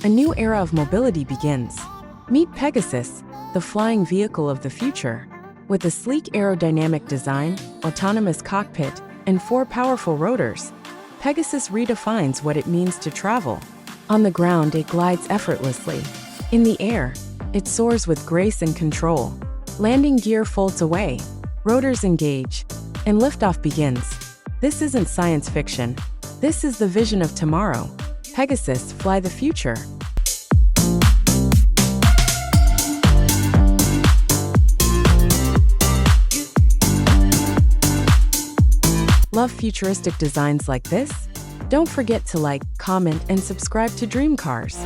A new era of mobility begins. Meet Pegasus, the flying vehicle of the future. With a sleek aerodynamic design, autonomous cockpit, and 4 powerful rotors, Pegasus redefines what it means to travel. On the ground, it glides effortlessly. In the air, it soars with grace and control. Landing gear folds away, rotors engage, and liftoff begins. This isn't science fiction. This is the vision of tomorrow. Pegasus, fly the future. Love futuristic designs like this? Don't forget to like, comment, and subscribe to Dream Cars.